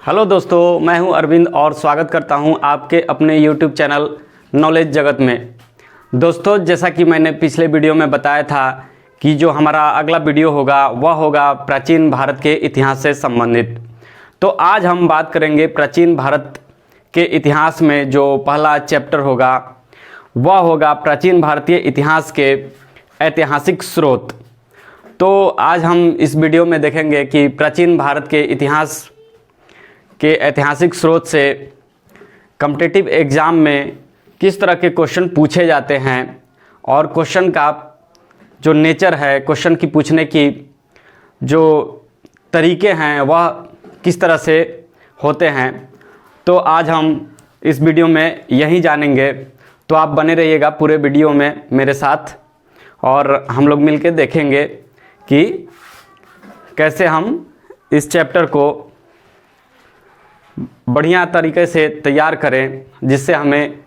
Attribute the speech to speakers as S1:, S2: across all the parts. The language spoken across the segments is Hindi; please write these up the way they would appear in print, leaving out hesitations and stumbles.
S1: हेलो दोस्तों, मैं हूं अरविंद और स्वागत करता हूं आपके अपने YouTube चैनल नॉलेज जगत में। दोस्तों, जैसा कि मैंने पिछले वीडियो में बताया था कि जो हमारा अगला वीडियो होगा वह होगा प्राचीन भारत के इतिहास से संबंधित। तो आज हम बात करेंगे प्राचीन भारत के इतिहास में जो पहला चैप्टर होगा वह होगा प्राचीन भारतीय इतिहास के ऐतिहासिक स्रोत। तो आज हम इस वीडियो में देखेंगे कि प्राचीन भारत के इतिहास के ऐतिहासिक स्रोत से कॉम्पिटिटिव एग्ज़ाम में किस तरह के क्वेश्चन पूछे जाते हैं और क्वेश्चन का जो नेचर है, क्वेश्चन की पूछने की जो तरीके हैं वह किस तरह से होते हैं। तो आज हम इस वीडियो में यही जानेंगे। तो आप बने रहिएगा पूरे वीडियो में मेरे साथ और हम लोग मिलकर देखेंगे कि कैसे हम इस चैप्टर को बढ़िया तरीके से तैयार करें, जिससे हमें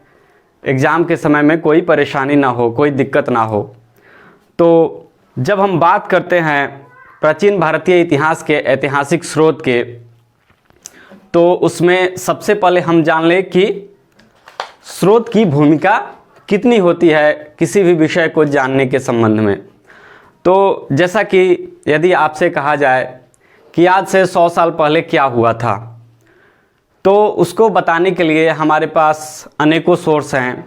S1: एग्ज़ाम के समय में कोई परेशानी ना हो, कोई दिक्कत ना हो। तो जब हम बात करते हैं प्राचीन भारतीय इतिहास के ऐतिहासिक स्रोत के, तो उसमें सबसे पहले हम जान लें कि स्रोत की भूमिका कितनी होती है किसी भी विषय को जानने के संबंध में। तो जैसा कि यदि आपसे कहा जाए कि आज से 100 साल पहले क्या हुआ था, तो उसको बताने के लिए हमारे पास अनेकों सोर्स हैं,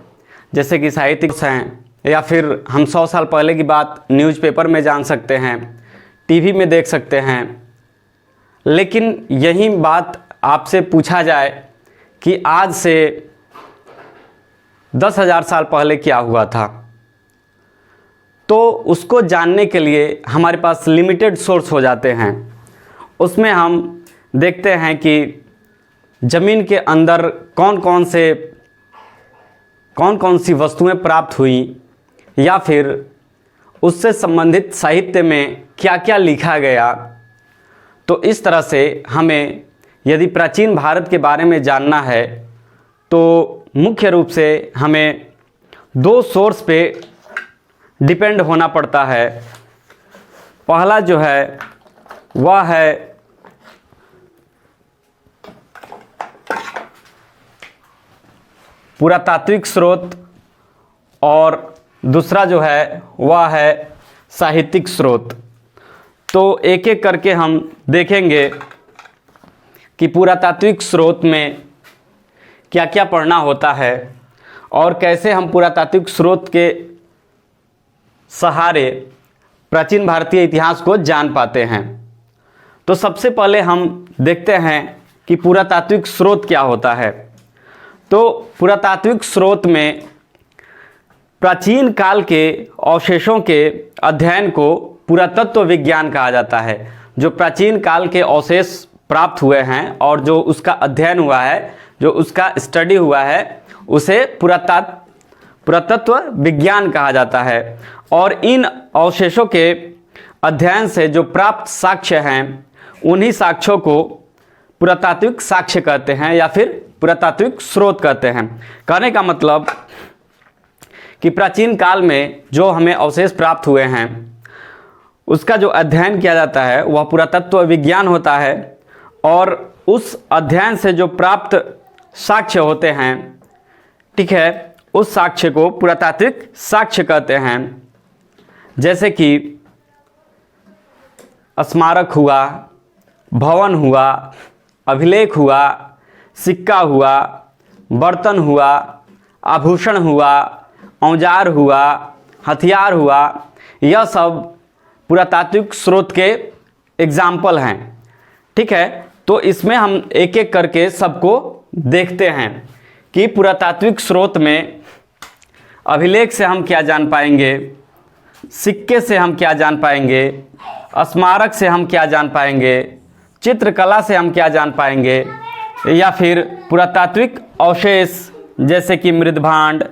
S1: जैसे कि साहित्यिक हैं, या फिर हम 100 साल पहले की बात न्यूज़पेपर में जान सकते हैं, टीवी में देख सकते हैं। लेकिन यही बात आपसे पूछा जाए कि आज से 10,000 साल पहले क्या हुआ था, तो उसको जानने के लिए हमारे पास लिमिटेड सोर्स हो जाते हैं। उसमें हम देखते हैं कि ज़मीन के अंदर कौन कौन सी वस्तुएं प्राप्त हुई, या फिर उससे संबंधित साहित्य में क्या क्या लिखा गया। तो इस तरह से हमें यदि प्राचीन भारत के बारे में जानना है तो मुख्य रूप से हमें दो सोर्स पे डिपेंड होना पड़ता है। पहला जो है वह है पुरातात्विक स्रोत और दूसरा जो है वह है साहित्यिक स्रोत। तो एक एक करके हम देखेंगे कि पुरातात्विक स्रोत में क्या क्या पढ़ना होता है और कैसे हम पुरातात्विक स्रोत के सहारे प्राचीन भारतीय इतिहास को जान पाते हैं। तो सबसे पहले हम देखते हैं कि पुरातात्विक स्रोत क्या होता है। तो पुरातात्विक स्रोत में प्राचीन काल के अवशेषों के अध्ययन को पुरातत्व विज्ञान कहा जाता है। जो प्राचीन काल के अवशेष प्राप्त हुए हैं और जो उसका अध्ययन हुआ है, जो उसका स्टडी हुआ है, उसे पुरातत्व विज्ञान कहा जाता है। और इन अवशेषों के अध्ययन से जो प्राप्त साक्ष्य हैं, उन्हीं साक्ष्यों को पुरातात्विक साक्ष्य कहते हैं या फिर पुरातात्विक स्रोत कहते हैं। कहने का मतलब कि प्राचीन काल में जो हमें अवशेष प्राप्त हुए हैं उसका जो अध्ययन किया जाता है वह पुरातत्व विज्ञान होता है। और उस अध्ययन से जो प्राप्त साक्ष्य होते हैं, ठीक है, उस साक्ष्य को पुरातात्विक साक्ष्य कहते हैं। जैसे कि स्मारक हुआ, भवन हुआ, अभिलेख हुआ, सिक्का हुआ, बर्तन हुआ, आभूषण हुआ, औजार हुआ, हथियार हुआ, यह सब पुरातात्विक स्रोत के एग्जाम्पल हैं। ठीक है, तो इसमें हम एक एक करके सबको देखते हैं कि पुरातात्विक स्रोत में अभिलेख से हम क्या जान पाएंगे, सिक्के से हम क्या जान पाएंगे, स्मारक से हम क्या जान पाएंगे, चित्रकला से हम क्या जान पाएंगे, या फिर पुरातात्विक अवशेष जैसे कि मृदभांड,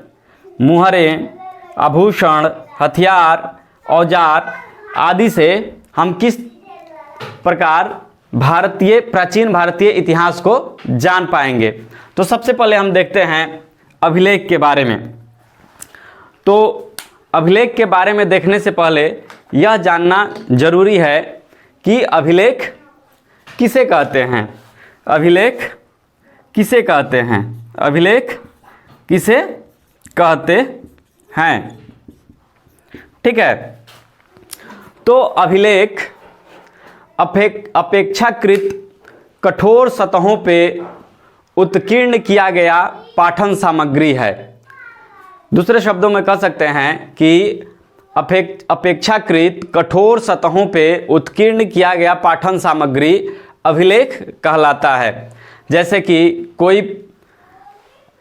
S1: मुहरें, आभूषण, हथियार, औजार आदि से हम किस प्रकार प्राचीन भारतीय इतिहास को जान पाएंगे। तो सबसे पहले हम देखते हैं अभिलेख के बारे में। तो अभिलेख के बारे में देखने से पहले यह जानना जरूरी है कि अभिलेख किसे कहते हैं। अभिलेख किसे कहते हैं? अभिलेख किसे कहते हैं? ठीक है, तो अभिलेख अपेक्षाकृत कठोर सतहों पे उत्कीर्ण किया गया पाठन सामग्री है। दूसरे शब्दों में कह सकते हैं कि अपेक्षाकृत कठोर सतहों पे उत्कीर्ण किया गया पाठन सामग्री अभिलेख कहलाता है। जैसे कि कोई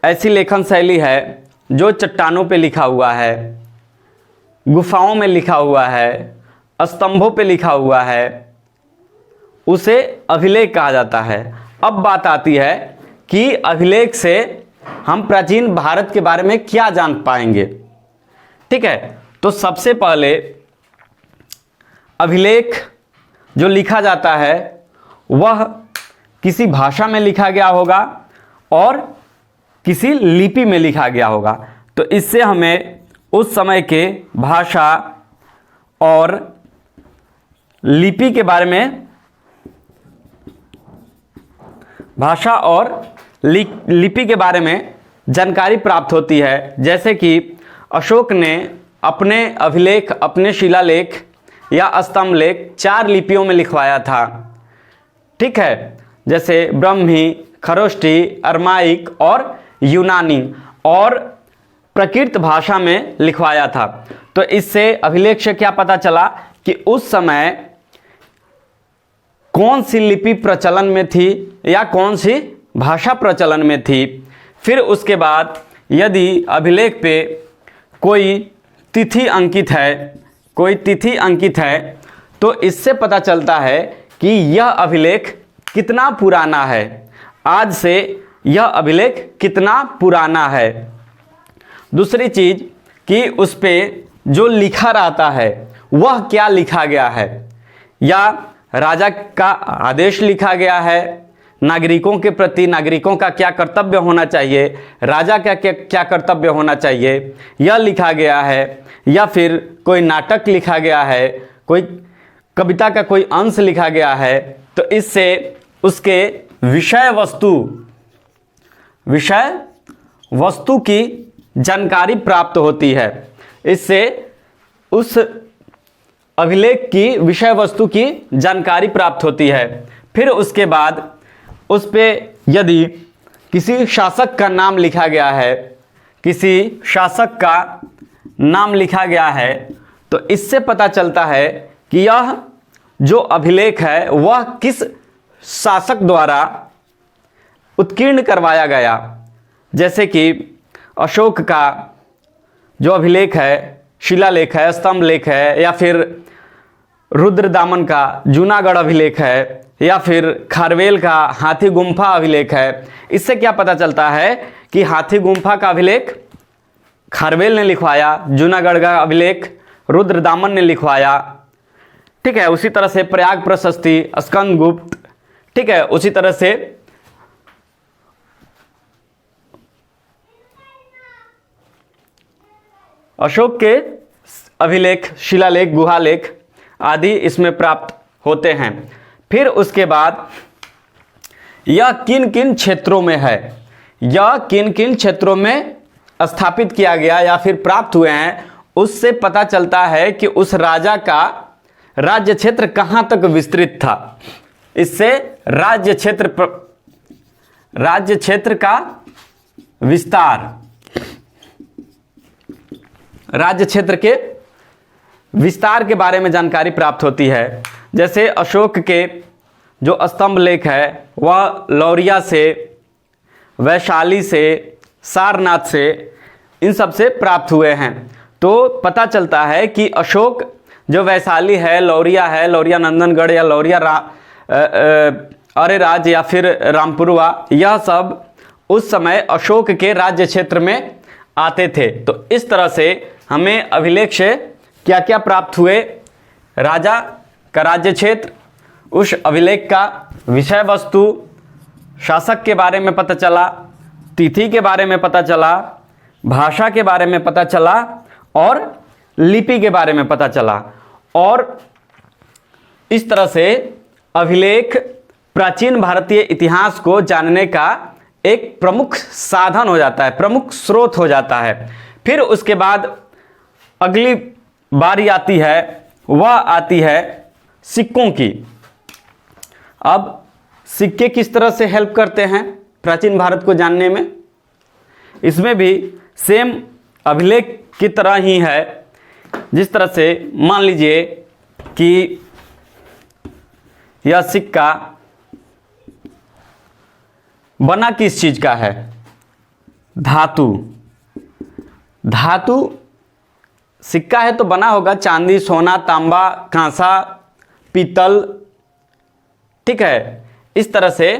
S1: ऐसी लेखन शैली है जो चट्टानों पे लिखा हुआ है, गुफाओं में लिखा हुआ है, स्तंभों पे लिखा हुआ है, उसे अभिलेख कहा जाता है। अब बात आती है कि अभिलेख से हम प्राचीन भारत के बारे में क्या जान पाएंगे। ठीक है, तो सबसे पहले अभिलेख जो लिखा जाता है वह किसी भाषा में लिखा गया होगा और किसी लिपि में लिखा गया होगा। तो इससे हमें उस समय के भाषा और लिपि के बारे में लिपि के बारे में जानकारी प्राप्त होती है। जैसे कि अशोक ने अपने अभिलेख, अपने शिलालेख या स्तंभ लेख 4 लिपियों में लिखवाया था। ठीक है, जैसे ब्रह्मी, खरोष्टी, अरमाइक और यूनानी, और प्राकृत भाषा में लिखवाया था। तो इससे अभिलेख से क्या पता चला कि उस समय कौन सी लिपि प्रचलन में थी या कौन सी भाषा प्रचलन में थी। फिर उसके बाद यदि अभिलेख पे कोई तिथि अंकित है तो इससे पता चलता है कि यह अभिलेख कितना पुराना है, आज से यह अभिलेख कितना पुराना है। दूसरी चीज कि उस पे जो लिखा रहता है वह क्या लिखा गया है, या राजा का आदेश लिखा गया है, नागरिकों के प्रति नागरिकों का क्या कर्तव्य होना चाहिए, राजा का क्या कर्तव्य होना चाहिए, यह लिखा गया है, या फिर कोई नाटक लिखा गया है, कोई कविता का कोई अंश लिखा गया है। तो इससे उसके विषय वस्तु की जानकारी प्राप्त होती है। इससे उस अभिलेख की विषय वस्तु की जानकारी प्राप्त होती है। फिर उसके बाद उस पे यदि किसी शासक का नाम लिखा गया है तो इससे पता चलता है कि यह जो अभिलेख है वह किस शासक द्वारा उत्कीर्ण करवाया गया। जैसे कि अशोक का जो अभिलेख है, शिलालेख है, स्तंभ लेख है, या फिर रुद्रदामन का जूनागढ़ अभिलेख है, या फिर खारवेल का हाथी गुम्फा अभिलेख है। इससे क्या पता चलता है कि हाथी गुम्फा का अभिलेख खारवेल ने लिखवाया, जूनागढ़ का अभिलेख रुद्रदामन ने लिखवाया। ठीक है, उसी तरह से प्रयाग प्रशस्ति, स्कंदगुप्त, ठीक है, उसी तरह से अशोक के अभिलेख, शिलालेख, गुहालेख आदि इसमें प्राप्त होते हैं। फिर उसके बाद यह किन किन क्षेत्रों में है, यह किन किन क्षेत्रों में स्थापित किया गया या फिर प्राप्त हुए हैं, उससे पता चलता है कि उस राजा का राज्य क्षेत्र कहां तक विस्तृत था। इससे राज्य क्षेत्र का विस्तार, राज्य क्षेत्र के विस्तार के बारे में जानकारी प्राप्त होती है। जैसे अशोक के जो स्तंभ लेख है वह लौरिया से, वैशाली से, सारनाथ से, इन सब से प्राप्त हुए हैं। तो पता चलता है कि अशोक जो वैशाली है, लौरिया नंदनगढ़ या लौरिया अरेराज या फिर रामपुरवा, यह सब उस समय अशोक के राज्य क्षेत्र में आते थे। तो इस तरह से हमें अभिलेख से क्या क्या प्राप्त हुए, राजा का राज्य क्षेत्र, उस अभिलेख का विषय वस्तु, शासक के बारे में पता चला, तिथि के बारे में पता चला, भाषा के बारे में पता चला और लिपि के बारे में पता चला। और इस तरह से अभिलेख प्राचीन भारतीय इतिहास को जानने का एक प्रमुख साधन हो जाता है, प्रमुख स्रोत हो जाता है। फिर उसके बाद अगली बारी आती है, वह आती है सिक्कों की। अब सिक्के किस तरह से हेल्प करते हैं प्राचीन भारत को जानने में? इसमें भी सेम अभिलेख की तरह ही है। जिस तरह से मान लीजिए कि यह सिक्का बना किस चीज का है? धातु। धातु सिक्का है तो बना होगा चांदी, सोना, तांबा, कांसा, पीतल, ठीक है। इस तरह से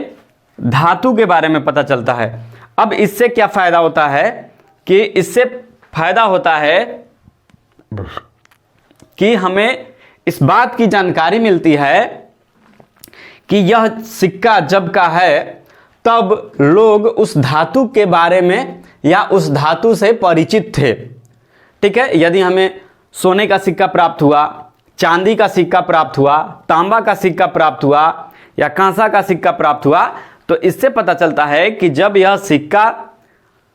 S1: धातु के बारे में पता चलता है। अब इससे क्या फायदा होता है कि इससे फायदा होता है कि हमें इस बात की जानकारी मिलती है कि यह सिक्का जब का है तब लोग उस धातु के बारे में या उस धातु से परिचित थे, ठीक है। यदि हमें सोने का सिक्का प्राप्त हुआ, चांदी का सिक्का प्राप्त हुआ, तांबा का सिक्का प्राप्त हुआ या कांसा का सिक्का प्राप्त हुआ, तो इससे पता चलता है कि जब यह सिक्का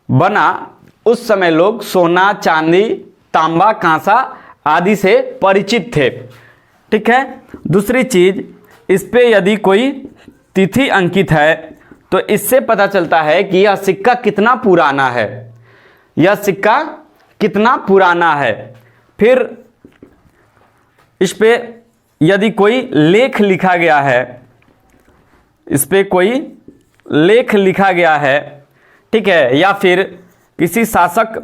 S1: बना उस समय लोग सोना, चांदी, तांबा, कांसा आदि से परिचित थे, ठीक है। दूसरी चीज, इस पे यदि कोई तिथि अंकित है तो इससे पता चलता है कि यह सिक्का कितना पुराना है, यह सिक्का कितना पुराना है। फिर इस पे यदि कोई लेख लिखा गया है, इस पे कोई लेख लिखा गया है, ठीक है, या फिर किसी शासक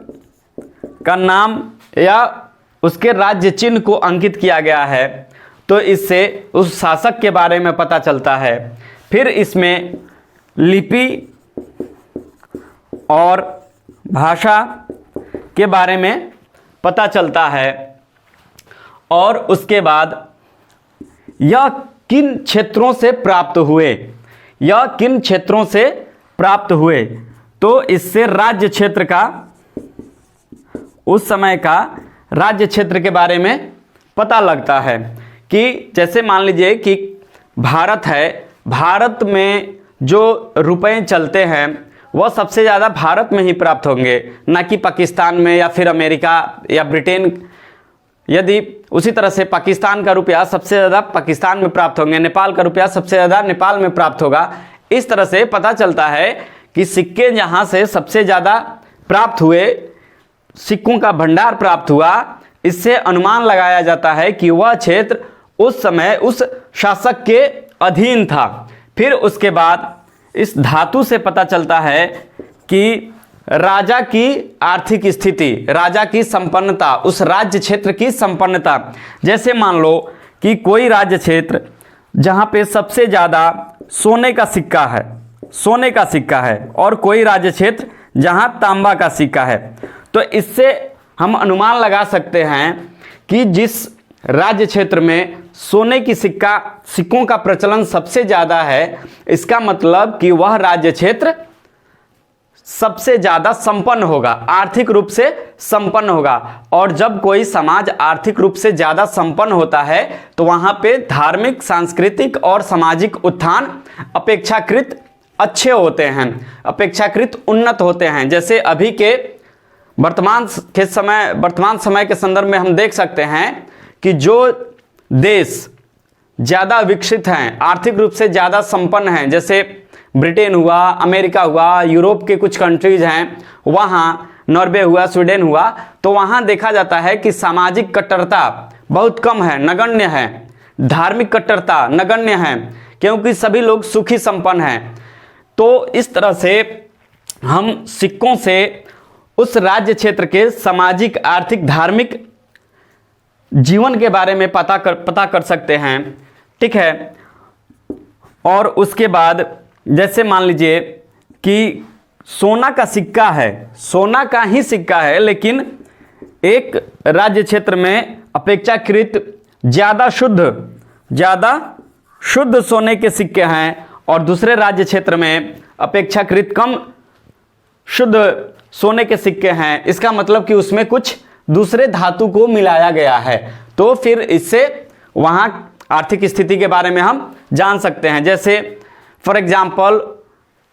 S1: का नाम या उसके राज्य चिन्ह को अंकित किया गया है, तो इससे उस शासक के बारे में पता चलता है। फिर इसमें लिपि और भाषा के बारे में पता चलता है। और उसके बाद यह किन क्षेत्रों से प्राप्त हुए, यह किन क्षेत्रों से प्राप्त हुए, तो इससे राज्य क्षेत्र का, उस समय का राज्य क्षेत्र के बारे में पता लगता है। कि जैसे मान लीजिए कि भारत है, भारत में जो रुपए चलते हैं वह सबसे ज़्यादा भारत में ही प्राप्त होंगे, ना कि पाकिस्तान में या फिर अमेरिका या ब्रिटेन। यदि उसी तरह से पाकिस्तान का रुपया सबसे ज़्यादा पाकिस्तान में प्राप्त होंगे, नेपाल का रुपया सबसे ज़्यादा नेपाल में प्राप्त होगा। इस तरह से पता चलता है कि सिक्के जहाँ से सबसे ज़्यादा प्राप्त हुए, सिक्कों का भंडार प्राप्त हुआ, इससे अनुमान लगाया जाता है कि वह क्षेत्र उस समय उस शासक के अधीन था। फिर उसके बाद इस धातु से पता चलता है कि राजा की आर्थिक स्थिति, राजा की संपन्नता, उस राज्य क्षेत्र की संपन्नता। जैसे मान लो कि कोई राज्य क्षेत्र जहाँ पे सबसे ज़्यादा सोने का सिक्का है, सोने का सिक्का है, और कोई राज्य क्षेत्र जहाँ तांबा का सिक्का है, तो इससे हम अनुमान लगा सकते हैं कि जिस राज्य क्षेत्र में सोने की सिक्कों का प्रचलन सबसे ज़्यादा है, इसका मतलब कि वह राज्य क्षेत्र सबसे ज़्यादा संपन्न होगा, आर्थिक रूप से संपन्न होगा। और जब कोई समाज आर्थिक रूप से ज़्यादा संपन्न होता है तो वहाँ पे धार्मिक, सांस्कृतिक और सामाजिक उत्थान अपेक्षाकृत अच्छे होते हैं, अपेक्षाकृत उन्नत होते हैं। जैसे अभी के वर्तमान समय के संदर्भ में हम देख सकते हैं कि जो देश ज़्यादा विकसित हैं, आर्थिक रूप से ज़्यादा संपन्न हैं, जैसे ब्रिटेन हुआ, अमेरिका हुआ, यूरोप के कुछ कंट्रीज हैं, वहाँ नॉर्वे हुआ, स्वीडन हुआ, तो वहाँ देखा जाता है कि सामाजिक कट्टरता बहुत कम है, नगण्य है। धार्मिक कट्टरता नगण्य है, क्योंकि सभी लोग सुखी संपन्न हैं। तो इस तरह से हम सिक्कों से उस राज्य क्षेत्र के सामाजिक, आर्थिक, धार्मिक जीवन के बारे में पता कर सकते हैं, ठीक है। और उसके बाद जैसे मान लीजिए कि सोना का सिक्का है, सोना का ही सिक्का है, लेकिन एक राज्य क्षेत्र में अपेक्षाकृत ज़्यादा शुद्ध सोने के सिक्के हैं और दूसरे राज्य क्षेत्र में अपेक्षाकृत कम शुद्ध सोने के सिक्के हैं। इसका मतलब कि उसमें कुछ दूसरे धातु को मिलाया गया है। तो फिर इससे वहाँ आर्थिक स्थिति के बारे में हम जान सकते हैं। जैसे फॉर एग्जाम्पल,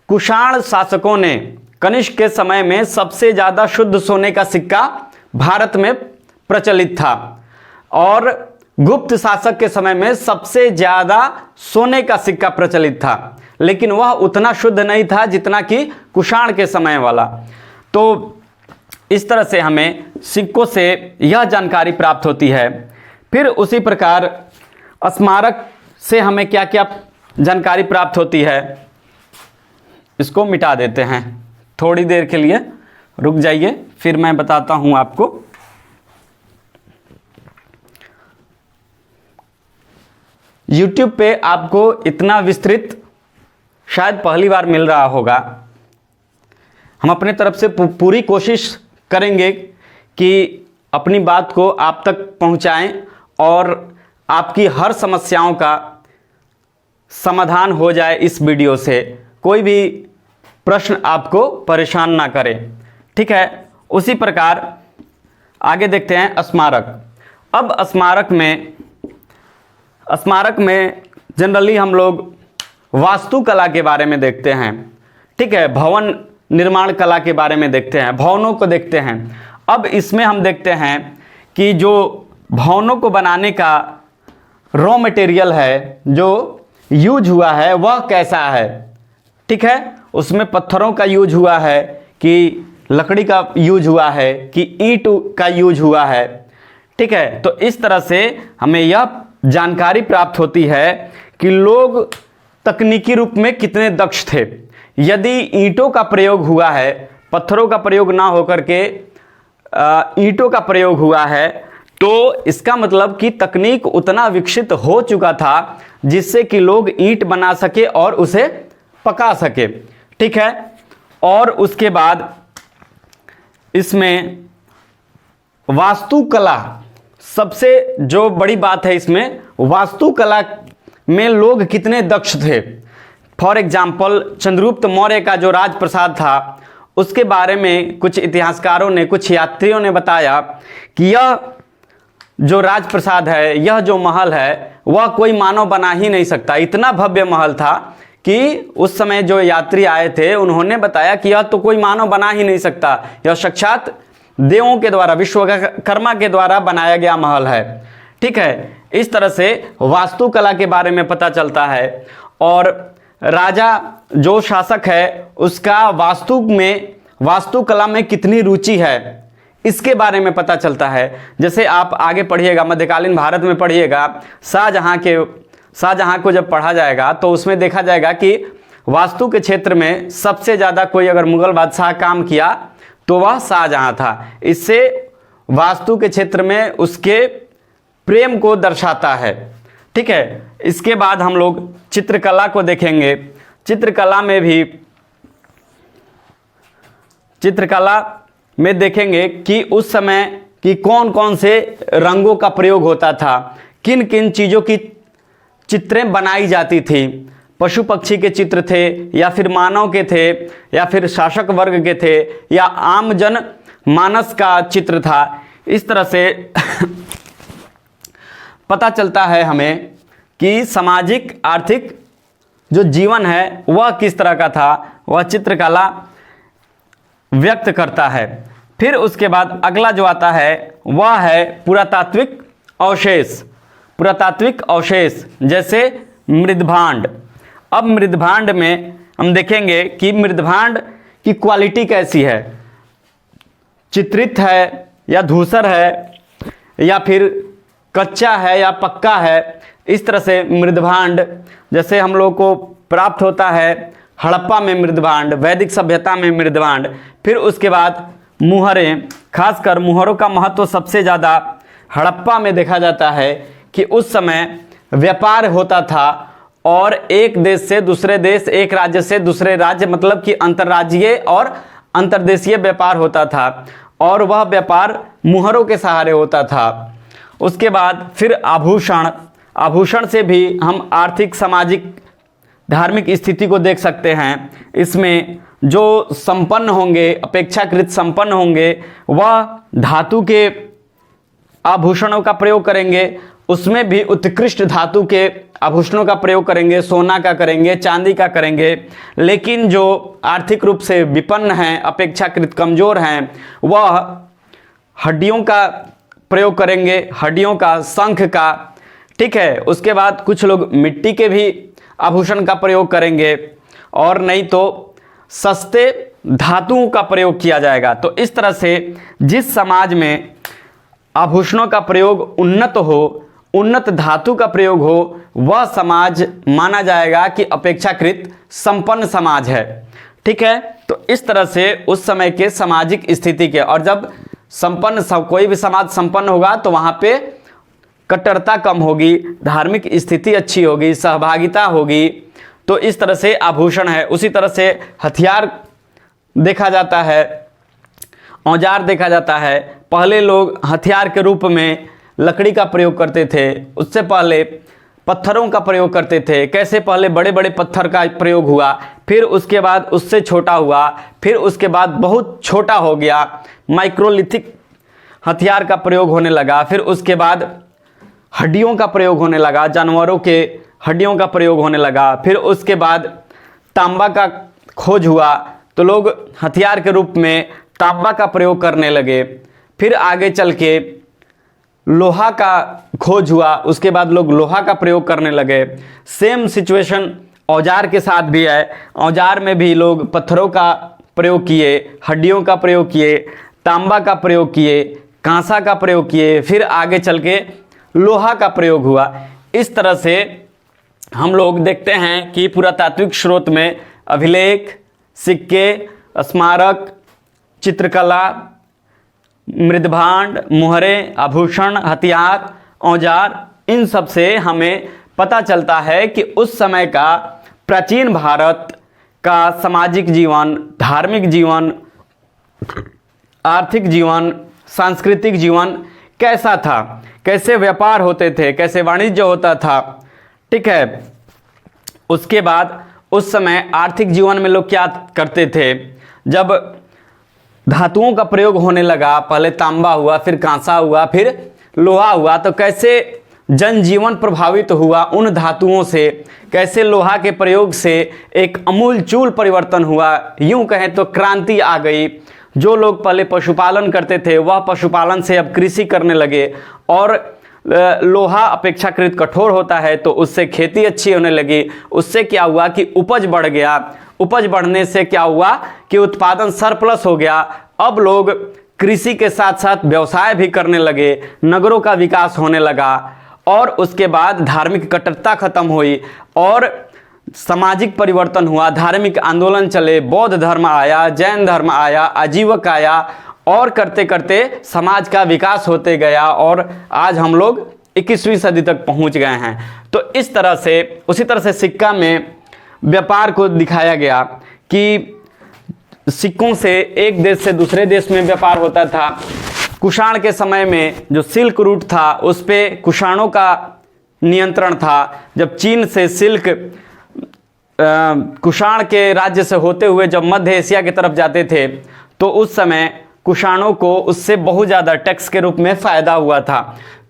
S1: कुषाण शासकों ने कनिष्क के समय में सबसे ज़्यादा शुद्ध सोने का सिक्का भारत में प्रचलित था, और गुप्त शासक के समय में सबसे ज़्यादा सोने का सिक्का प्रचलित था, लेकिन वह उतना शुद्ध नहीं था जितना कि कुषाण के समय वाला। तो इस तरह से हमें सिक्कों से यह जानकारी प्राप्त होती है। फिर उसी प्रकार स्मारक से हमें क्या क्या जानकारी प्राप्त होती है, इसको मिटा देते हैं, थोड़ी देर के लिए रुक जाइए, फिर मैं बताता हूं आपको। YouTube पे आपको इतना विस्तृत शायद पहली बार मिल रहा होगा। हम अपने तरफ से पूरी कोशिश करेंगे कि अपनी बात को आप तक पहुंचाएं और आपकी हर समस्याओं का समाधान हो जाए इस वीडियो से, कोई भी प्रश्न आपको परेशान ना करे, ठीक है। उसी प्रकार आगे देखते हैं स्मारक। अब स्मारक में जनरली हम लोग वास्तुकला के बारे में देखते हैं, ठीक है, भवन निर्माण कला के बारे में देखते हैं, भवनों को देखते हैं। अब इसमें हम देखते हैं कि जो भवनों को बनाने का रॉ मटेरियल है, जो यूज हुआ है, वह कैसा है, ठीक है। उसमें पत्थरों का यूज हुआ है कि लकड़ी का यूज हुआ है कि ईंट का यूज हुआ है, ठीक है। तो इस तरह से हमें यह जानकारी प्राप्त होती है कि लोग तकनीकी रूप में कितने दक्ष थे। यदि ईंटों का प्रयोग हुआ है, पत्थरों का प्रयोग ना होकर के ईंटों का प्रयोग हुआ है, तो इसका मतलब कि तकनीक उतना विकसित हो चुका था जिससे कि लोग ईंट बना सके और उसे पका सके, ठीक है। और उसके बाद इसमें वास्तुकला, सबसे जो बड़ी बात है इसमें, वास्तुकला में लोग कितने दक्ष थे। फॉर एग्जाम्पल, चंद्रगुप्त मौर्य का जो राजप्रसाद था, उसके बारे में कुछ इतिहासकारों ने, कुछ यात्रियों ने बताया कि यह जो राजप्रसाद है, यह जो महल है, वह कोई मानव बना ही नहीं सकता। इतना भव्य महल था कि उस समय जो यात्री आए थे उन्होंने बताया कि यह तो कोई मानव बना ही नहीं सकता, यह साक्षात देवों के द्वारा, विश्वकर्मा के द्वारा बनाया गया महल है, ठीक है। इस तरह से वास्तुकला के बारे में पता चलता है। और राजा जो शासक है उसका वास्तुकला में कितनी रुचि है, इसके बारे में पता चलता है। जैसे आप आगे पढ़िएगा, मध्यकालीन भारत में पढ़िएगा, शाहजहां को जब पढ़ा जाएगा तो उसमें देखा जाएगा कि वास्तु के क्षेत्र में सबसे ज़्यादा कोई अगर मुगल बादशाह काम किया तो वह शाहजहां था। इससे वास्तु के क्षेत्र में उसके प्रेम को दर्शाता है, ठीक है। इसके बाद हम लोग चित्रकला को देखेंगे। चित्रकला में देखेंगे कि उस समय कि कौन कौन से रंगों का प्रयोग होता था, किन किन चीज़ों की चित्रें बनाई जाती थी। पशु पक्षी के चित्र थे, या फिर मानव के थे, या फिर शासक वर्ग के थे, या आम जन मानस का चित्र था। इस तरह से पता चलता है हमें कि सामाजिक आर्थिक जो जीवन है वह किस तरह का था, वह चित्रकला व्यक्त करता है। फिर उसके बाद अगला जो आता है वह है पुरातात्विक अवशेष। पुरातात्विक अवशेष जैसे मृदभांड। अब मृदभांड में हम देखेंगे कि मृदभांड की क्वालिटी कैसी है, चित्रित है या धूसर है, या फिर कच्चा है या पक्का है। इस तरह से मृदभांड जैसे हम लोग को प्राप्त होता है हड़प्पा में मृदभांड, वैदिक सभ्यता में मृदभांड। फिर उसके बाद मुहरें, खासकर मुहरों का महत्व सबसे ज़्यादा हड़प्पा में देखा जाता है कि उस समय व्यापार होता था और एक देश से दूसरे देश, एक राज्य से दूसरे राज्य, मतलब कि अंतर्राज्यीय और अंतर्देशीय व्यापार होता था, और वह व्यापार मुहरों के सहारे होता था। उसके बाद फिर आभूषण। आभूषण से भी हम आर्थिक, सामाजिक, धार्मिक स्थिति को देख सकते हैं। इसमें जो संपन्न होंगे, अपेक्षाकृत संपन्न होंगे, वह धातु के आभूषणों का प्रयोग करेंगे, उसमें भी उत्कृष्ट धातु के आभूषणों का प्रयोग करेंगे, सोना का करेंगे, चांदी का करेंगे। लेकिन जो आर्थिक रूप से विपन्न हैं, अपेक्षाकृत कमज़ोर हैं, वह हड्डियों का प्रयोग करेंगे, हड्डियों का, शंख का, ठीक है। उसके बाद कुछ लोग मिट्टी के भी आभूषण का प्रयोग करेंगे और नहीं तो सस्ते धातुओं का प्रयोग किया जाएगा। तो इस तरह से जिस समाज में आभूषणों का प्रयोग उन्नत हो, उन्नत धातु का प्रयोग हो, वह समाज माना जाएगा कि अपेक्षाकृत संपन्न समाज है, ठीक है। तो इस तरह से उस समय के सामाजिक स्थिति के, और जब कोई भी समाज संपन्न होगा तो वहाँ पे कट्टरता कम होगी, धार्मिक स्थिति अच्छी होगी, सहभागिता होगी। तो इस तरह से आभूषण है। उसी तरह से हथियार देखा जाता है, औजार देखा जाता है। पहले लोग हथियार के रूप में लकड़ी का प्रयोग करते थे, उससे पहले पत्थरों का प्रयोग करते थे। कैसे पहले बड़े बड़े पत्थर का प्रयोग हुआ, फिर उसके बाद उससे छोटा हुआ, फिर उसके बाद बहुत छोटा हो गया, माइक्रोलिथिक हथियार का प्रयोग होने लगा। फिर उसके बाद हड्डियों का प्रयोग होने लगा, जानवरों के हड्डियों का प्रयोग होने लगा। फिर उसके बाद तांबा का खोज हुआ तो लोग हथियार के रूप में तांबा का प्रयोग करने लगे। फिर आगे चल के लोहा का खोज हुआ, उसके बाद लोग लोहा का प्रयोग करने लगे। सेम सिचुएशन औजार के साथ भी है। औजार में भी लोग पत्थरों का प्रयोग किए, हड्डियों का प्रयोग किए, तांबा का प्रयोग किए, कांसा का प्रयोग किए, फिर आगे चल के लोहा का प्रयोग हुआ। इस तरह से हम लोग देखते हैं कि पुरातात्विक स्रोत में अभिलेख, सिक्के, स्मारक, चित्रकला, मृदभांड, मुहरें, आभूषण, हथियार, औजार, इन सब से हमें पता चलता है कि उस समय का प्राचीन भारत का सामाजिक जीवन, धार्मिक जीवन, आर्थिक जीवन, सांस्कृतिक जीवन कैसा था, कैसे व्यापार होते थे, कैसे वाणिज्य होता था, ठीक है। उसके बाद उस समय आर्थिक जीवन में लोग क्या करते थे, जब धातुओं का प्रयोग होने लगा, पहले तांबा हुआ, फिर कांसा हुआ, फिर लोहा हुआ, तो कैसे जनजीवन प्रभावित हुआ उन धातुओं से, कैसे लोहा के प्रयोग से एक अमूलचूल परिवर्तन हुआ। यूं कहें तो क्रांति आ गई। जो लोग पहले पशुपालन करते थे वह पशुपालन से अब कृषि करने लगे, और लोहा अपेक्षाकृत कठोर होता है तो उससे खेती अच्छी होने लगी। उससे क्या हुआ कि उपज बढ़ गया। उपज बढ़ने से क्या हुआ कि उत्पादन सरप्लस हो गया। अब लोग कृषि के साथ साथ व्यवसाय भी करने लगे, नगरों का विकास होने लगा, और उसके बाद धार्मिक कट्टरता खत्म हुई और सामाजिक परिवर्तन हुआ। धार्मिक आंदोलन चले, बौद्ध धर्म आया, जैन धर्म आया, आजीवक आया, और करते करते समाज का विकास होते गया, और आज हम लोग 21वीं सदी तक पहुंच गए हैं। तो इस तरह से, उसी तरह से सिक्का में व्यापार को दिखाया गया कि सिक्कों से एक देश से दूसरे देश में व्यापार होता था। कुषाण के समय में जो सिल्क रूट था उस पर कुषाणों का नियंत्रण था। जब चीन से सिल्क कुषाण के राज्य से होते हुए जब मध्य एशिया की तरफ जाते थे तो उस समय कुषाणों को उससे बहुत ज़्यादा टैक्स के रूप में फ़ायदा हुआ था।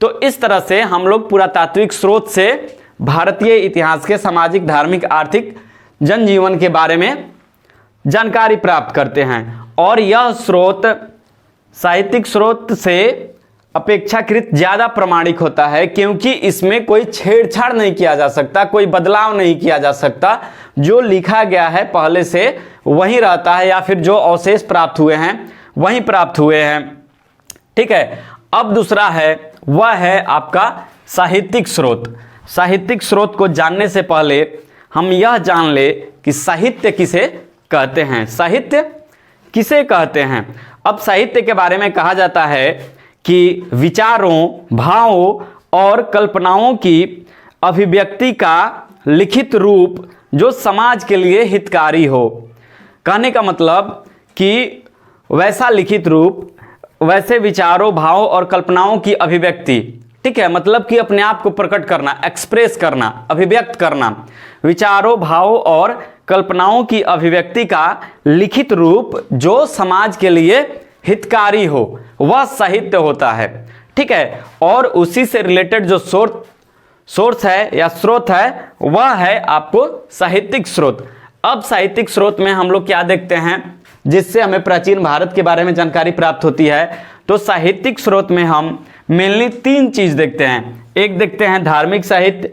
S1: तो इस तरह से हम लोग पुरातात्विक स्रोत से भारतीय इतिहास के सामाजिक, धार्मिक, आर्थिक, जनजीवन के बारे में जानकारी प्राप्त करते हैं। और यह स्रोत साहित्यिक स्रोत से अपेक्षाकृत ज़्यादा प्रामाणिक होता है, क्योंकि इसमें कोई छेड़छाड़ नहीं किया जा सकता, कोई बदलाव नहीं किया जा सकता। जो लिखा गया है पहले से वही रहता है, या फिर जो अवशेष प्राप्त हुए हैं वही प्राप्त हुए हैं, ठीक है। अब दूसरा है, वह है आपका साहित्यिक स्रोत। साहित्यिक स्रोत को जानने से पहले हम यह जान ले कि साहित्य किसे कहते हैं। साहित्य किसे कहते हैं? अब साहित्य के बारे में कहा जाता है कि विचारों, भावों और कल्पनाओं की अभिव्यक्ति का लिखित रूप जो समाज के लिए हितकारी हो। कहने का मतलब कि वैसा लिखित रूप, वैसे विचारों, भावों और कल्पनाओं की अभिव्यक्ति, ठीक है, मतलब कि अपने आप को प्रकट करना, एक्सप्रेस करना, अभिव्यक्त करना। विचारों, भावों और कल्पनाओं की अभिव्यक्ति का लिखित रूप जो समाज के लिए हितकारी हो, वह साहित्य होता है, ठीक है। और उसी से रिलेटेड जो सोर्स है या स्रोत है वह है आपको साहित्यिक स्रोत। अब साहित्यिक स्रोत में हम लोग क्या देखते हैं जिससे हमें प्राचीन भारत के बारे में जानकारी प्राप्त होती है। तो साहित्यिक स्रोत में हम मेनली 3 चीज देखते हैं। एक देखते हैं धार्मिक साहित्य,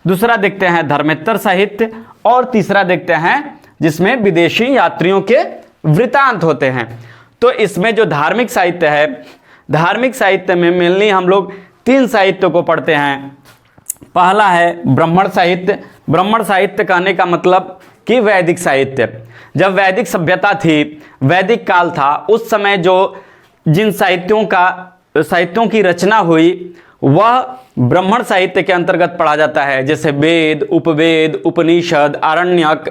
S1: दूसरा देखते हैं धर्मेत्तर साहित्य, और तीसरा देखते हैं जिसमें विदेशी यात्रियों के वृतांत होते हैं। तो इसमें जो धार्मिक साहित्य है, धार्मिक साहित्य में मेनली हम लोग 3 साहित्य को पढ़ते हैं। पहला है ब्राह्मण साहित्य। ब्राह्मण साहित्य कहने का मतलब कि वैदिक साहित्य। जब वैदिक सभ्यता थी, वैदिक काल था, उस समय जो जिन साहित्यों की रचना हुई वह ब्राह्मण साहित्य के अंतर्गत पढ़ा जाता है। जैसे वेद, उपवेद, उपनिषद, आरण्यक,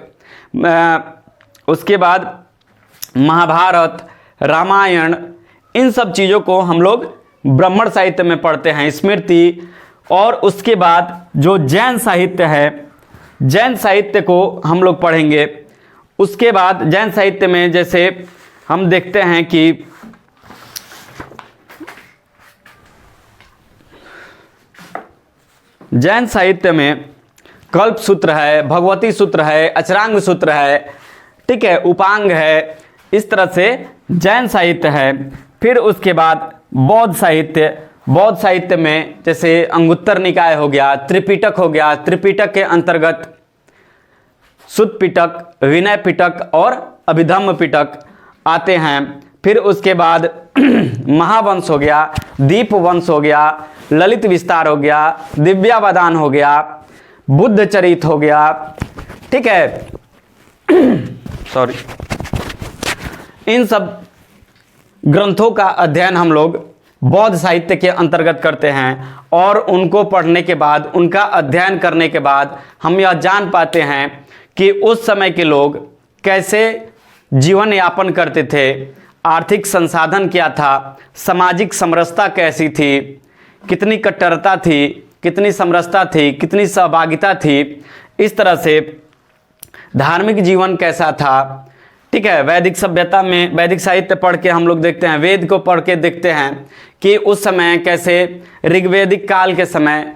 S1: उसके बाद महाभारत, रामायण, इन सब चीज़ों को हम लोग ब्राह्मण साहित्य में पढ़ते हैं। स्मृति, और उसके बाद जो जैन साहित्य है, जैन साहित्य को हम लोग पढ़ेंगे। उसके बाद जैन साहित्य में जैसे हम देखते हैं कि जैन साहित्य में कल्प सूत्र है, भगवती सूत्र है, अचरांग सूत्र है, ठीक है, उपांग है, इस तरह से जैन साहित्य है। फिर उसके बाद बौद्ध साहित्य, बौद्ध साहित्य में जैसे अंगुत्तर निकाय हो गया, त्रिपिटक हो गया, त्रिपिटक के अंतर्गत सुत्त पिटक, विनय पिटक और अभिधम्म पिटक आते हैं। फिर उसके बाद महावंश हो गया, दीप वंश हो गया, ललित विस्तार हो गया, दिव्यावदान हो गया, बुद्ध चरित हो गया, ठीक है सॉरी। इन सब ग्रंथों का अध्ययन हम लोग बौद्ध साहित्य के अंतर्गत करते हैं, और उनको पढ़ने के बाद, उनका अध्ययन करने के बाद हम यह जान पाते हैं कि उस समय के लोग कैसे जीवन यापन करते थे, आर्थिक संसाधन क्या था, सामाजिक समरसता कैसी थी, कितनी कट्टरता थी, कितनी समरसता थी, कितनी सहभागिता थी, इस तरह से धार्मिक जीवन कैसा था, ठीक है। वैदिक सभ्यता में वैदिक साहित्य पढ़ के हम लोग देखते हैं, वेद को पढ़ के देखते हैं कि उस समय कैसे ऋग्वैदिक काल के समय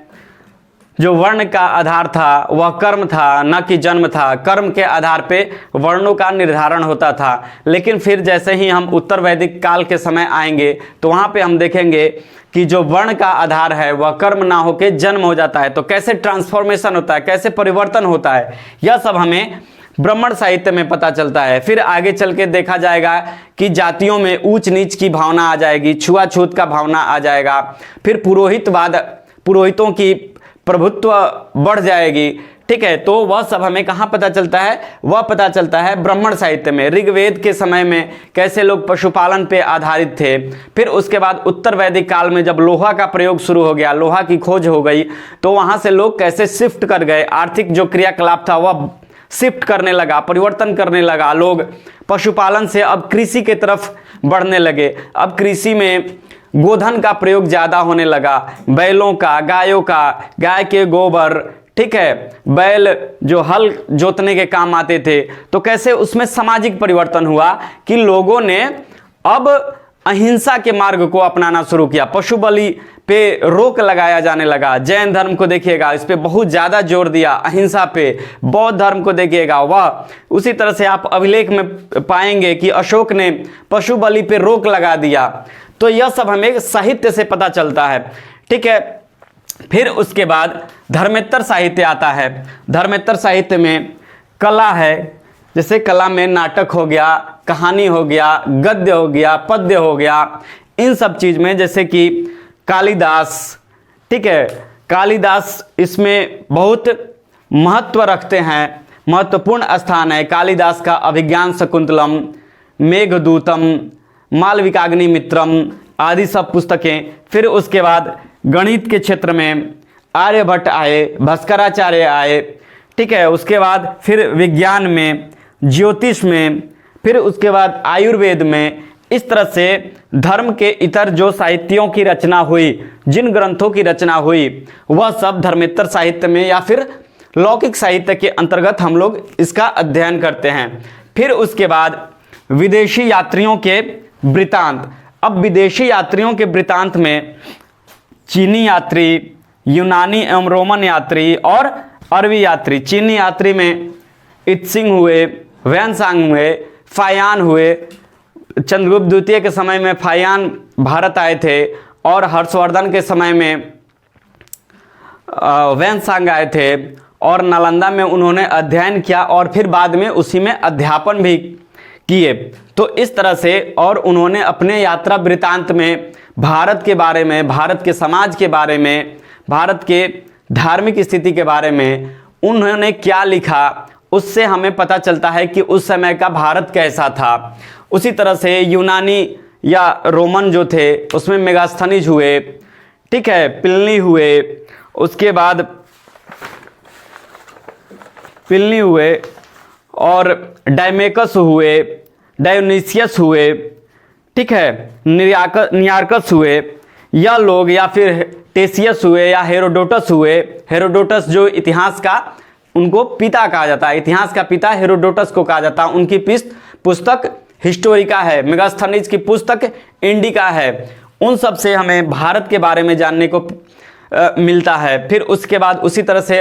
S1: जो वर्ण का आधार था वह कर्म था, न कि जन्म था। कर्म के आधार पे वर्णों का निर्धारण होता था। लेकिन फिर जैसे ही हम उत्तर वैदिक काल के समय आएंगे तो वहाँ पे हम देखेंगे कि जो वर्ण का आधार है वह कर्म ना होके जन्म हो जाता है। तो कैसे ट्रांसफॉर्मेशन होता है, कैसे परिवर्तन होता है, यह सब हमें ब्राह्मण साहित्य में पता चलता है। फिर आगे चल के देखा जाएगा कि जातियों में ऊंच नीच की भावना आ जाएगी, छुआछूत का भावना आ जाएगा। फिर पुरोहितवाद, पुरोहितों की प्रभुत्व बढ़ जाएगी, ठीक है। तो वह सब हमें कहाँ पता चलता है, वह पता चलता है ब्राह्मण साहित्य में। ऋग्वेद के समय में कैसे लोग पशुपालन पे आधारित थे। फिर उसके बाद उत्तर वैदिक काल में जब लोहा का प्रयोग शुरू हो गया, लोहा की खोज हो गई, तो वहाँ से लोग कैसे शिफ्ट कर गए, आर्थिक जो क्रियाकलाप था वह शिफ्ट करने लगा, परिवर्तन करने लगा। लोग पशुपालन से अब कृषि के तरफ बढ़ने लगे। अब कृषि में गोधन का प्रयोग ज़्यादा होने लगा, बैलों का, गायों का, गाय के गोबर, ठीक है, बैल जो हल जोतने के काम आते थे। तो कैसे उसमें सामाजिक परिवर्तन हुआ कि लोगों ने अब अहिंसा के मार्ग को अपनाना शुरू किया, पशु बलि पे रोक लगाया जाने लगा। जैन धर्म को देखिएगा, इस पे बहुत ज़्यादा जोर दिया, अहिंसा पे। बौद्ध धर्म को देखिएगा, वह उसी तरह से आप अभिलेख में पाएंगे कि अशोक ने पशु बलि पे रोक लगा दिया। तो यह सब हमें साहित्य से पता चलता है, ठीक है। फिर उसके बाद धर्मेत्तर साहित्य आता है। धर्मेत्तर साहित्य में कला है, जैसे कला में नाटक हो गया, कहानी हो गया, गद्य हो गया, पद्य हो गया, इन सब चीज़ में जैसे कि कालिदास, ठीक है, कालिदास इसमें बहुत महत्व रखते हैं, महत्वपूर्ण स्थान है। कालिदास का अभिज्ञान शकुंतलम, मेघदूतम, मालविकाग्निमित्रम आदि सब पुस्तकें। फिर उसके बाद गणित के क्षेत्र में आर्यभट्ट आए, भास्कराचार्य आए, ठीक है। उसके बाद फिर विज्ञान में, ज्योतिष में, फिर उसके बाद आयुर्वेद में। इस तरह से धर्म के इतर जो साहित्यों की रचना हुई, जिन ग्रंथों की रचना हुई, वह सब धर्मेत्तर साहित्य में या फिर लौकिक साहित्य के अंतर्गत हम लोग इसका अध्ययन करते हैं। फिर उसके बाद विदेशी यात्रियों के वृतांत। अब विदेशी यात्रियों के वृतांत में चीनी यात्री, यूनानी एवं रोमन यात्री और अरबी यात्री। चीनी यात्री में इत्सिंग हुए, वैनसांग हुए, फायान हुए। चंद्रगुप्त द्वितीय के समय में फायान भारत आए थे और हर्षवर्धन के समय में वैनसांग आए थे और नालंदा में उन्होंने अध्ययन किया और फिर बाद में उसी में अध्यापन भी किए। तो इस तरह से और उन्होंने अपने यात्रा वृत्तांत में भारत के बारे में, भारत के समाज के बारे में, भारत के धार्मिक स्थिति के बारे में उन्होंने क्या लिखा, उससे हमें पता चलता है कि उस समय का भारत कैसा था। उसी तरह से यूनानी या रोमन जो थे उसमें मेगास्थनीज हुए, ठीक है, प्लिनी हुए, उसके बाद प्लिनी हुए और डायमेकस हुए, डायोनिसियस हुए, ठीक है, नियार्कस हुए, यह लोग, या फिर टेसियस हुए या हेरोडोटस हुए। हेरोडोटस जो इतिहास का उनको पिता कहा जाता है, इतिहास का पिता हेरोडोटस को कहा जाता है। उनकी पुस्तक हिस्टोरिका है, मेगास्थनीज की पुस्तक इंडिका है। उन सब से हमें भारत के बारे में जानने को मिलता है। फिर उसके बाद उसी तरह से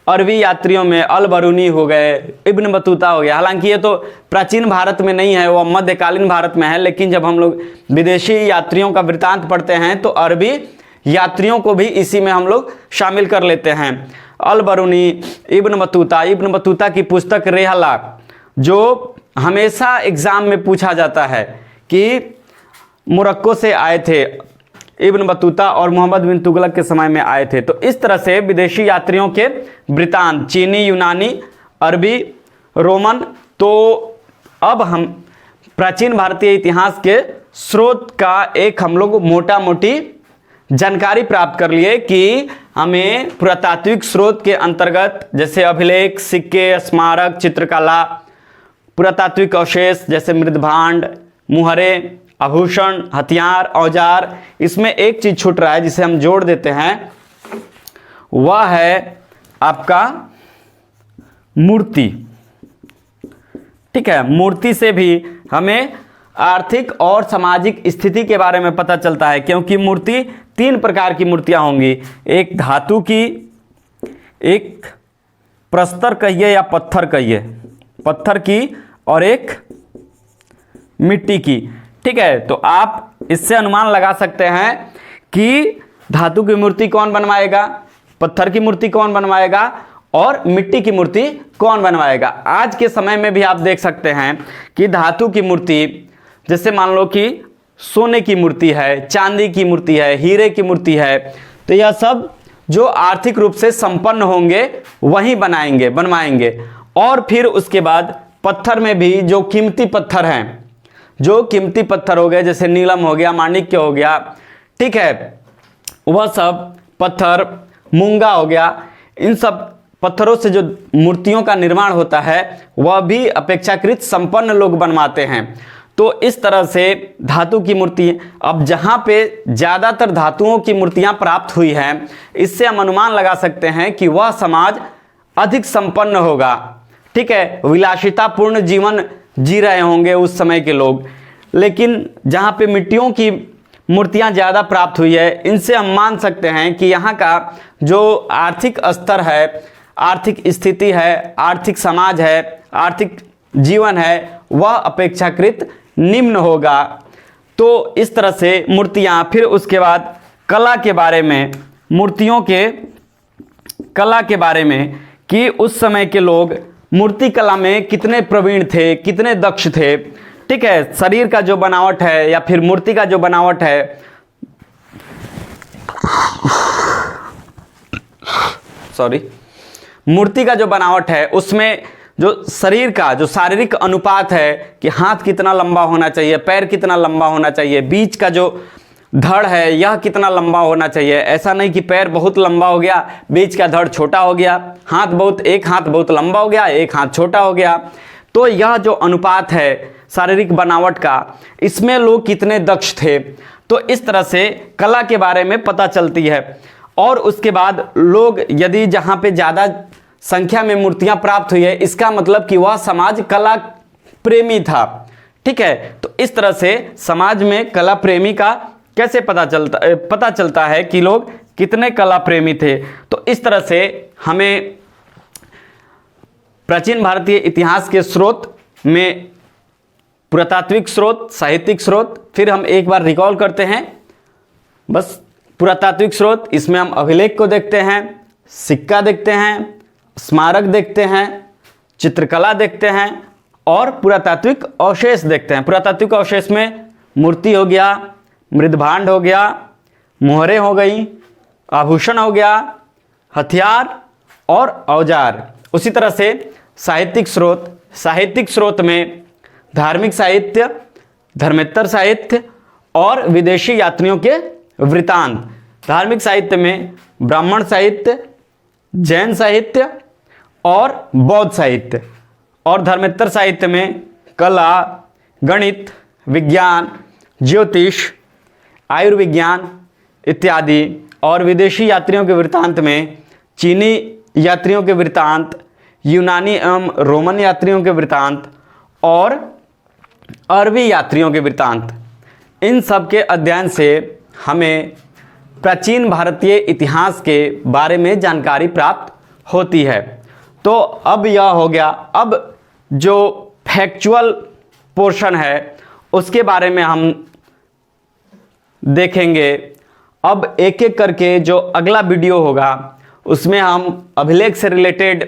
S1: अरबी यात्रियों में अल बरूनी हो गए, इब्न बतूता हो गया। हालांकि ये तो प्राचीन भारत में नहीं है, वो मध्यकालीन भारत में है, लेकिन जब हम लोग विदेशी यात्रियों का वृत्तांत पढ़ते हैं तो अरबी यात्रियों को भी इसी में हम लोग शामिल कर लेते हैं। अल बरूनी, इब्न बतूता की पुस्तक रेहला, जो हमेशा एग्जाम में पूछा जाता है कि मोरक्को से आए थे इब्न बतूता और मोहम्मद बिन तुगलक के समय में आए थे। तो इस तरह से विदेशी यात्रियों के वृत्तांत, चीनी, यूनानी, अरबी, रोमन। तो अब हम प्राचीन भारतीय इतिहास के स्रोत का एक हम लोग मोटा मोटी जानकारी प्राप्त कर लिए कि हमें पुरातात्विक स्रोत के अंतर्गत जैसे अभिलेख, सिक्के, स्मारक, चित्रकला, पुरातात्विक अवशेष जैसे मृदभांड, मुहरे, आभूषण, हथियार, औजार, इसमें एक चीज छूट रहा है जिसे हम जोड़ देते हैं, वह है आपका मूर्ति। ठीक है, मूर्ति से भी हमें आर्थिक और सामाजिक स्थिति के बारे में पता चलता है, क्योंकि मूर्ति 3 प्रकार की मूर्तियां होंगी, एक धातु की, एक प्रस्तर कहिए या पत्थर कहिए, पत्थर की, और एक मिट्टी की। ठीक है, तो आप इससे अनुमान लगा सकते हैं कि धातु की मूर्ति कौन बनवाएगा, पत्थर की मूर्ति कौन बनवाएगा और मिट्टी की मूर्ति कौन बनवाएगा। आज के समय में भी आप देख सकते हैं कि धातु की मूर्ति, जैसे मान लो कि सोने की मूर्ति है, चांदी की मूर्ति है, हीरे की मूर्ति है, तो यह सब जो आर्थिक रूप से संपन्न होंगे वही बनवाएंगे। और फिर उसके बाद पत्थर में भी जो कीमती पत्थर हैं, जो कीमती पत्थर हो गए, जैसे नीलम हो गया, माणिक्य हो गया, ठीक है, वह सब पत्थर, मूंगा हो गया, इन सब पत्थरों से जो मूर्तियों का निर्माण होता है वह भी अपेक्षाकृत संपन्न लोग बनवाते हैं। तो इस तरह से धातु की मूर्ति, अब जहाँ पे ज़्यादातर धातुओं की मूर्तियाँ प्राप्त हुई हैं, इससे हम अनुमान लगा सकते हैं कि वह समाज अधिक संपन्न होगा। ठीक है, विलासितापूर्ण जीवन जी रहे होंगे उस समय के लोग। लेकिन जहाँ पे मिट्टियों की मूर्तियाँ ज़्यादा प्राप्त हुई है, इनसे हम मान सकते हैं कि यहाँ का जो आर्थिक स्तर है, आर्थिक स्थिति है, आर्थिक समाज है, आर्थिक जीवन है, वह अपेक्षाकृत निम्न होगा। तो इस तरह से मूर्तियाँ, फिर उसके बाद कला के बारे में, मूर्तियों के कला के बारे में कि उस समय के लोग मूर्ति कला में कितने प्रवीण थे, कितने दक्ष थे। ठीक है, शरीर का जो बनावट है या फिर मूर्ति का जो बनावट है, मूर्ति का जो बनावट है उसमें जो शरीर का जो शारीरिक अनुपात है कि हाथ कितना लंबा होना चाहिए, पैर कितना लंबा होना चाहिए, बीच का जो धड़ है यह कितना लंबा होना चाहिए। ऐसा नहीं कि पैर बहुत लंबा हो गया, बीच का धड़ छोटा हो गया, एक हाथ बहुत लंबा हो गया, एक हाथ छोटा हो गया। तो यह जो अनुपात है शारीरिक बनावट का, इसमें लोग कितने दक्ष थे। तो इस तरह से कला के बारे में पता चलती है। और उसके बाद लोग यदि जहाँ पे ज़्यादा संख्या में मूर्तियाँ प्राप्त हुई है, इसका मतलब कि वह समाज कला प्रेमी था। ठीक है, तो इस तरह से समाज में कला प्रेमी का कैसे पता चलता है कि लोग कितने कला प्रेमी थे। तो इस तरह से हमें प्राचीन भारतीय इतिहास के स्रोत में पुरातात्विक स्रोत, साहित्यिक स्रोत, फिर हम एक बार रिकॉल करते हैं बस। पुरातात्विक स्रोत, इसमें हम अभिलेख को देखते हैं, सिक्का देखते हैं, स्मारक देखते हैं, चित्रकला देखते हैं और पुरातात्विक अवशेष देखते हैं। पुरातात्विक अवशेष में मूर्ति हो गया, मृदभांड हो गया, मोहरें हो गई, आभूषण हो गया, हथियार और औजार। उसी तरह से साहित्यिक स्रोत में धार्मिक साहित्य, धर्मेत्तर साहित्य और विदेशी यात्रियों के वृतांत। धार्मिक साहित्य में ब्राह्मण साहित्य, जैन साहित्य और बौद्ध साहित्य, और धर्मेत्तर साहित्य में कला, गणित, विज्ञान, ज्योतिष, आयुर्विज्ञान इत्यादि। और विदेशी यात्रियों के वृतांत में चीनी यात्रियों के वृतांत, यूनानी एवं रोमन यात्रियों के वृतांत और अरबी यात्रियों के वृतांत। इन सब के अध्ययन से हमें प्राचीन भारतीय इतिहास के बारे में जानकारी प्राप्त होती है। तो अब यह हो गया। अब जो फैक्चुअल पोर्शन है उसके बारे में हम देखेंगे। अब एक एक करके जो अगला वीडियो होगा उसमें हम अभिलेख से रिलेटेड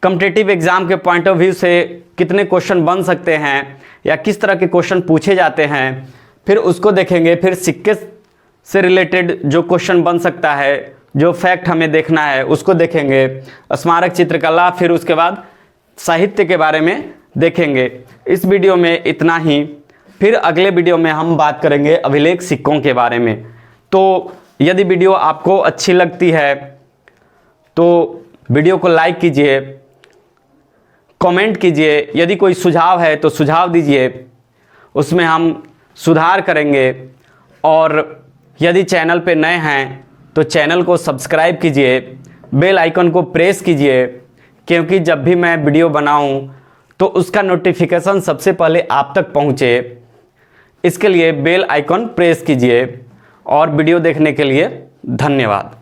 S1: कॉम्पिटिटिव एग्जाम के पॉइंट ऑफ व्यू से कितने क्वेश्चन बन सकते हैं या किस तरह के क्वेश्चन पूछे जाते हैं, फिर उसको देखेंगे। फिर सिक्के से रिलेटेड जो क्वेश्चन बन सकता है, जो फैक्ट हमें देखना है उसको देखेंगे। स्मारक, चित्रकला, फिर उसके बाद साहित्य के बारे में देखेंगे। इस वीडियो में इतना ही। फिर अगले वीडियो में हम बात करेंगे अभिलेख सिक्कों के बारे में। तो यदि वीडियो आपको अच्छी लगती है तो वीडियो को लाइक कीजिए, कमेंट कीजिए। यदि कोई सुझाव है तो सुझाव दीजिए, उसमें हम सुधार करेंगे। और यदि चैनल पे नए हैं तो चैनल को सब्सक्राइब कीजिए, बेल आइकन को प्रेस कीजिए, क्योंकि जब भी मैं वीडियो बनाऊं तो उसका नोटिफिकेशन सबसे पहले आप तक पहुंचे। इसके लिए बेल आइकन प्रेस कीजिए। और वीडियो देखने के लिए धन्यवाद।